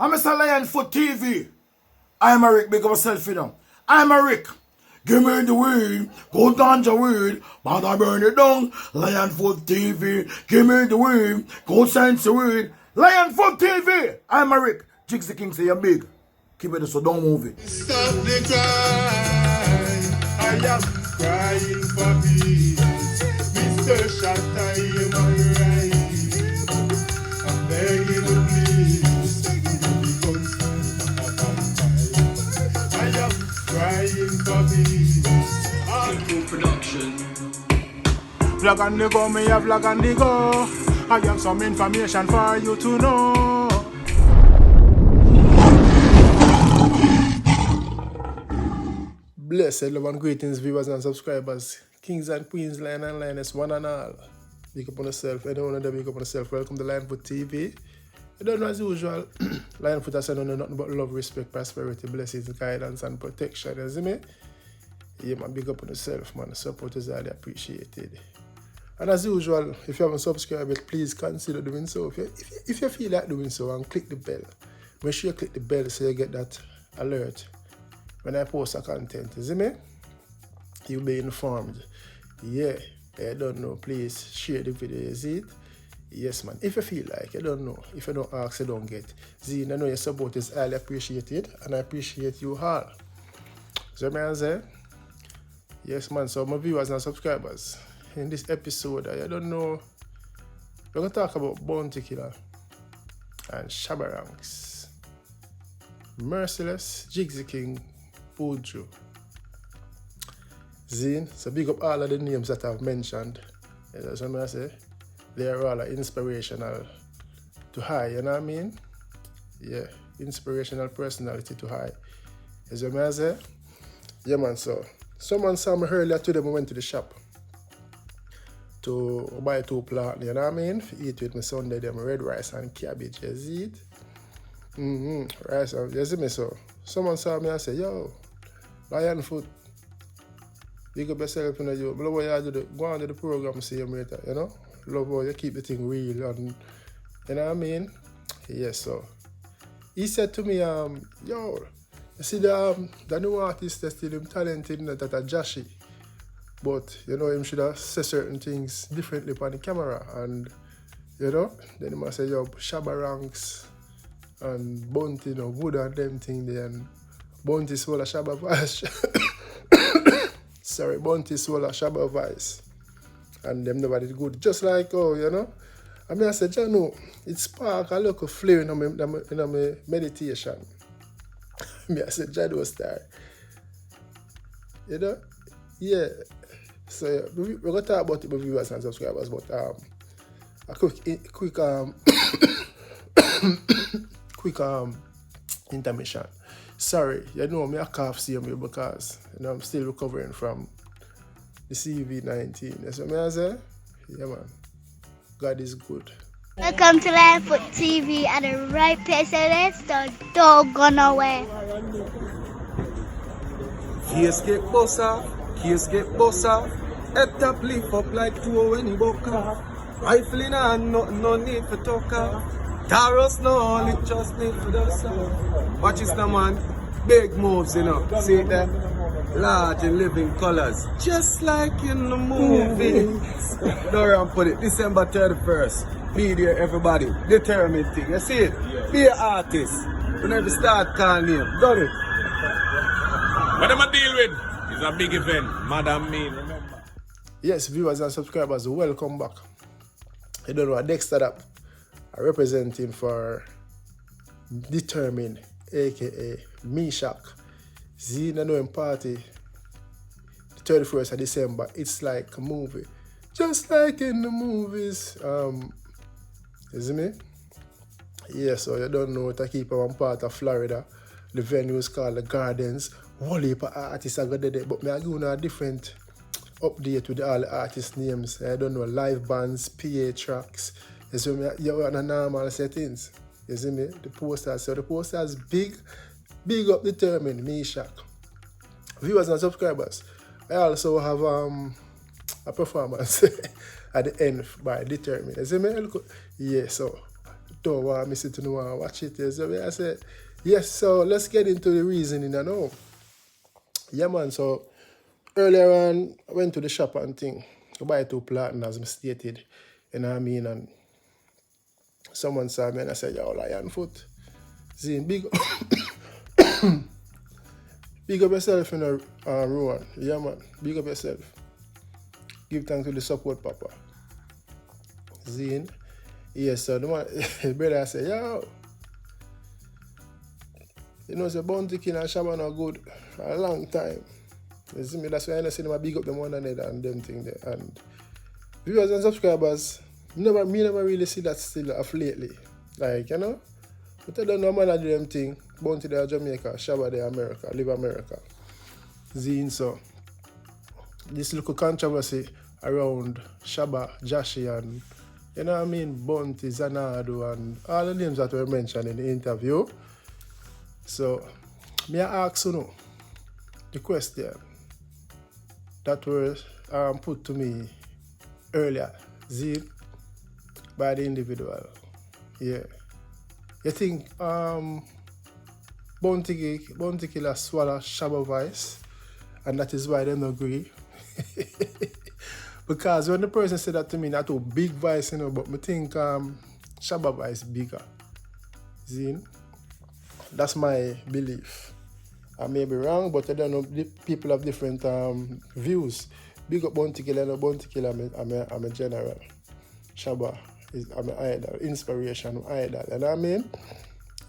I'm Mr. Lion Foot TV. I'm a Rick, big of myself, you know. I'm a Rick. Give me the weed, go down the weed, but I burn it down. Lion Foot TV. Give me the weed, go sense the weed. Lion Foot TV. I'm a Rick. Jigs the King say you're big. Keep it so don't move it. Stop the cry. I am crying for peace. Mr. Shatta, I am alright. I'm begging you please. I am crying for peace. Production. Vlog on the go, me a vlog on the go. I have some information for you to know. Blessed love and greetings, viewers and subscribers, kings and queens, lion and lioness, one and all. Big up on yourself, anyone of them big up on yourself. Welcome to Lionfoot TV. You don't know, as usual, Lionfoot has said nothing but love, respect, prosperity, blessings, guidance and protection. You see me? Yeah, man, big up on yourself, man. Support is highly appreciated. And as usual, if you haven't subscribed yet, please consider doing so. If you feel like doing so, and click the bell. Make sure you click the bell so you get that alert when I post a content. You see me? You'll be informed. Yeah, I don't know. Please share the video. You see it? Yes, man. If you feel like, you don't know. If you don't ask, you don't get. See, I know your support is highly appreciated, and I appreciate you all. So, man, say, yes, man. So, my viewers and subscribers, in this episode, I don't know, we're going to talk about Bounty Killer and Shabba ranks, Merciless, Jigsy King, Puju. Zine, so big up all of the names that I've mentioned. That's what I say. They are all inspirational to high, you know what I mean? Yeah, inspirational personality to high. That's what I say. Yeah, man, so someone saw me earlier today, I went to the shop to buy 2 plants, you know what I mean? To eat with my Sunday, them red rice and cabbage, you see it? Rice and, you see me, so someone saw me and said, yo, Lionfoot, big up yourself, you know, you love how you do go on to the program, see you later, you know? Love how you keep the thing real, and, you know what I mean? Yes, so he said to me, yo, you see the new artist that's still talented, you know, that are Joshy. But, you know, him should have said certain things differently on the camera. And, you know, then he must say, yo, Shabba ranks and Bounty, you know, wood and them thing there. And Bounty swallow Shabba vice. Sorry, Bounty swallow Shabba vice. And them never did good. Just like, oh, you know. I mean, I said, you know, it spark a local flare in my meditation. I said, Jado star. You know? Yeah. So yeah, we're gonna talk about it with viewers and subscribers, but a quick intermission. Sorry, you know me a cough same because you know I'm still recovering from the CV-19. That's what I say. Yeah, man. God is good. Welcome to Lionfoot TV at the right place, and let's don't go nowhere. Case get bossa, case get bossa. Head top lift up like 2 when he buck up. Rifle in hand, no need for talker. Taros no only just need for the sound. Watch this now, man. Big moves, you know. See it there? Large and living colors. Just like in the movie. Don't put it. December 31st. Be there, everybody. Determined thing. You see it? Be an artist. Whenever start calling him. Got it? What am I deal with? It's a big event. Madam me, remember. Yes, viewers and subscribers, welcome back. I don't know, Dexta Daps, I represent him for Determined, aka Meshack. See, I know him party, the 31st of December. It's like a movie. Just like in the movies. You see me? Yeah, so you don't know, I keep one part of Florida. The venue is called the Gardens. Whole heap of artists are going there, but I give you a different update with all the artist names. I don't know, live bands, PA tracks. You see me? You're on a normal settings. You see me? The posters. So the posters big up Determined, Meshack. Viewers and subscribers, I also have a performance at the end by Determined. You see me? Yeah, so don't want me to know and watch it. So I said, yes, so let's get into the reasoning I know. Yeah, man, so earlier on, I went to the shop and thing to buy 2 platinum as I stated, you know what I mean, and someone saw me and I said, yo, Lion Foot, see, big big up yourself in a Rowan, yeah, man, big up yourself. Give thanks to the support, Papa. Zine. Yes, so the man, the brother said, yo, you know, the Bounty King and Shabba not good for a long time. You see me, that's why I see them big up them one another and them thing there. And viewers and subscribers, me never really see that still of lately. Like, you know, but I don't know man I do them thing. Bounty there Jamaica, Shabba there America, live America. Zine, so this little controversy around Shabba, Jashi, and you know what I mean, Bounty, Zanado, and all the names that were mentioned in the interview. So, me I ask you know, the question that was put to me earlier, Zine, by the individual. Yeah. You think Bounty Killer swallow Shabba voice, and that is why they don't agree? Because when the person said that to me, not a big voice, you know, but I think Shabba voice bigger. Zine? That's my belief. I may be wrong, but I don't know. People have different views. Big up Bounty Killer, no Bounty Killer, I'm a general. Shabba is I'm an idol, inspiration idol. You know what I mean?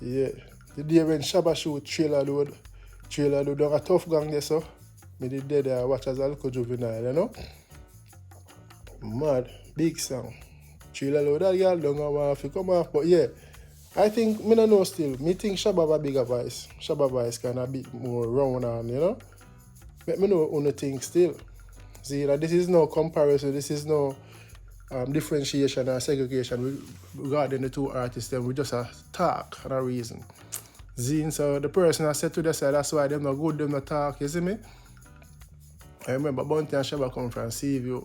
Yeah. The day when Shabba shoot trailer load on a tough gang there, so me did there watch as a little juvenile, you know? Mad, big song. Trailer load that girl don't want to come off, but yeah. I think, me don't know still, me think Shabba have a bigger voice. Shabba voice kind of a bit more round and, you know? But me know on the thing still. See, that this is no comparison, this is no differentiation or segregation regarding the two artists, then we just a talk and a reason. Zine, so the person I said to the side, that's why them not good, them not talk, you see me? I remember Bounty and Shabba come from Seaview,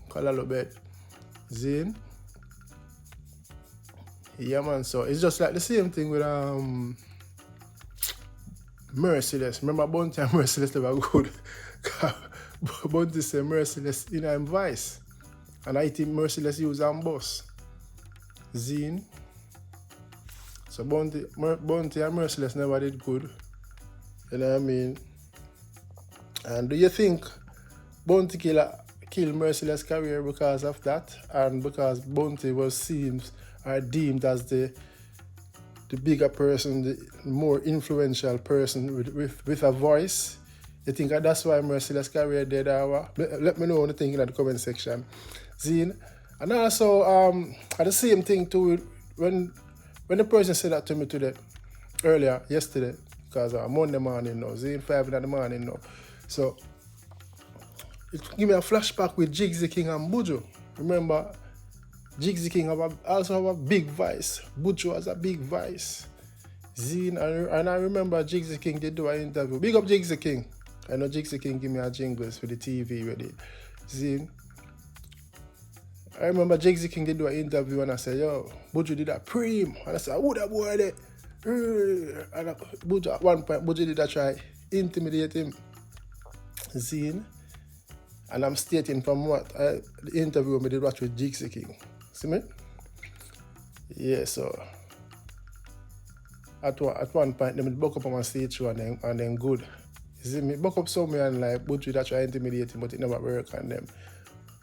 call a little bit. Zine. Yeah, man, so it's just like the same thing with Merciless. Remember Bounty and Merciless, they were good. Bounty said Merciless in him voice. And I think Merciless use and boss. Zine. So Bounty and Merciless never did good. You know what I mean? And do you think Bounty Killer killed Merciless' career because of that? And because Bounty was deemed as the bigger person, the more influential person with a voice? You think that's why Merciless' career dead or let me know what you think in the comment section. Zine. And also at the same thing too, when the person said that to me yesterday, because Monday morning now, Zine 5 in the morning now. So it give me a flashback with Jigsy King and Buju. Remember, Jigsy King also have a big voice. Buju has a big voice. Zine, and I remember Jigsy King did do an interview. Big up Jigsy King. I know Jigsy King give me a jingles for the TV ready. Zine. I remember Jigsy King did do an interview and I said, yo, Buju did a preem. And I said, who that boy there? And Buju, at one point, Buju did a try intimidate him. Zine. And I'm stating from what the interview I did watch with Jigsy King. See me? Yeah, so at one point, they buck up on my stage show and then good. You see me? Buck up somewhere and like Buju that try intimidate him, but it never work on them.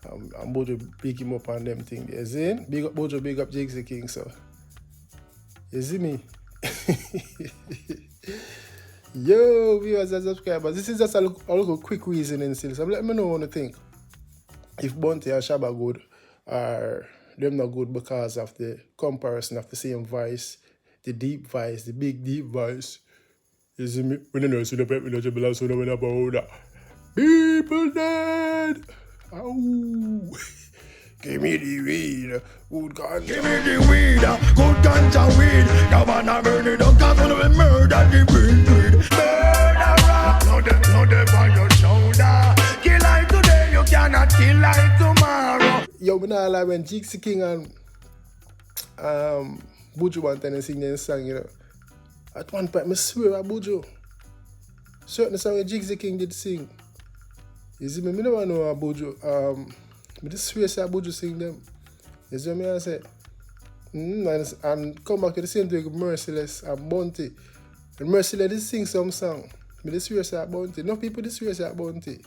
And Buju pick him up on them thing. You see? Big up Buju, big up Jigsy King, so. You see me? Yo, viewers and subscribers, this is just a little quick reasoning still. So let me know what you think. If Bounty and Shabba good or them not good because of the comparison of the same voice, the deep voice, the big deep voice. You see me? When you know, see the people that you belong to, when about that. People dead! Ow! Give me the weed, good ganja. Give me the weed, good ganja weed. Now man I burn it up, cause when we murder the weed. Murderer, no the on your shoulder. Kill like today, you cannot kill like tomorrow. Yo, me nah lie, when Jigsy King and Buju one time and sing them song, you know. At one point, I swear at Buju. Certain song that Jigsy King did sing. You see me, I don't know about Buju. I just swear that Buju sing them. You see what I say? And come back to the same thing with Merciless and Bounty. And Merciless did sing some song. I just swear that Bounty. No people just swear that Bounty.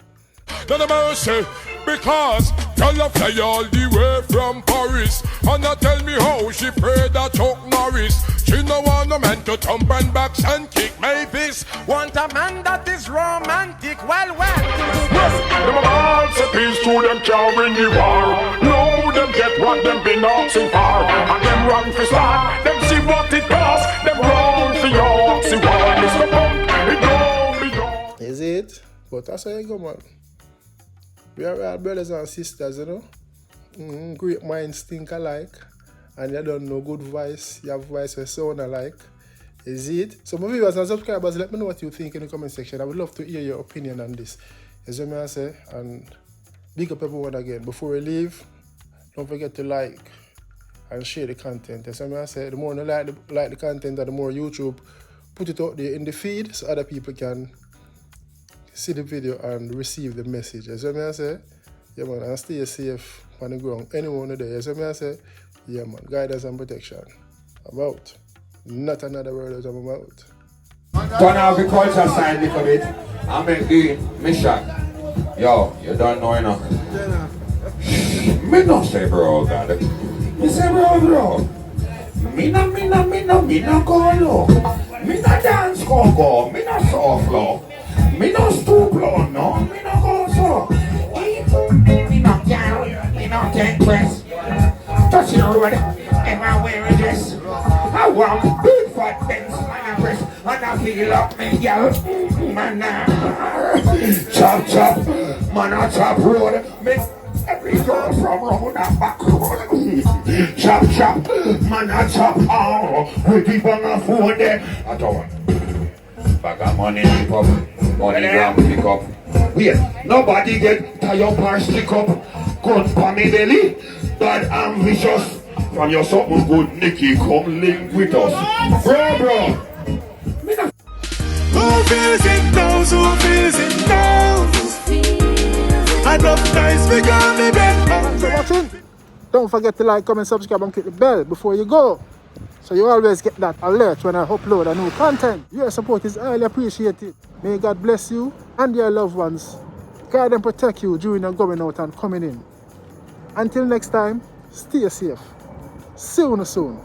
None of mercy, because y'all fly all the way from Paris. And I tell me how she prayed that Chuck Norris. She no want a man to thump and box and kick my fist. Want a man that is romantic, well. Them all say peace to them can't win the war. No, them get what them been asking for. And them run for start, them see what it costs. Them run for your see what is the pump. It don't be done. Is it? But that's how you go, man. We are all brothers and sisters, you know. Great minds think alike. And you don't know good voice. You have voice that sound alike. Is it? So my viewers and subscribers, let me know what you think in the comment section. I would love to hear your opinion on this. As you may say, and big up everyone again. Before we leave, don't forget to like and share the content. As I say, the more you like the content, the more YouTube put it out there in the feed so other people can see the video and receive the message. As I say, yeah man, and stay safe on the ground. Anyone there, as I say, yeah man, guidance and protection. I'm out. Not another word out of my mouth. Turn off the culture side a little bit and make the mission. Yo, you don't know enough. Me no say bro, God. Me say bro. Me no go low. Me no dance go. Me no soft low. Me no stoop low, no. Me no go so. Me no carry. Me no take press. Touch the road. Ever wear a dress. I want big fat dance man a press. And I feel up me girl. Man chop. Man a chop road. Make every girl from round and back road. Chop. Man a chop all. We keep on a phone there. I don't want. Bag of money pick up, money gram pick up. Wait, nobody get tie up or stick up. Gun for me belly, bad and vicious. From your something good, Nicky, come link with us. Bro. Who feels it knows, who feels it knows. I love guys, we got me bed. Thanks for watching. Don't forget to like, comment, subscribe and click the bell before you go. So you always get that alert when I upload a new content. Your support is highly appreciated. May God bless you and your loved ones. Guide and protect you during your going out and coming in. Until next time, stay safe. See you soon.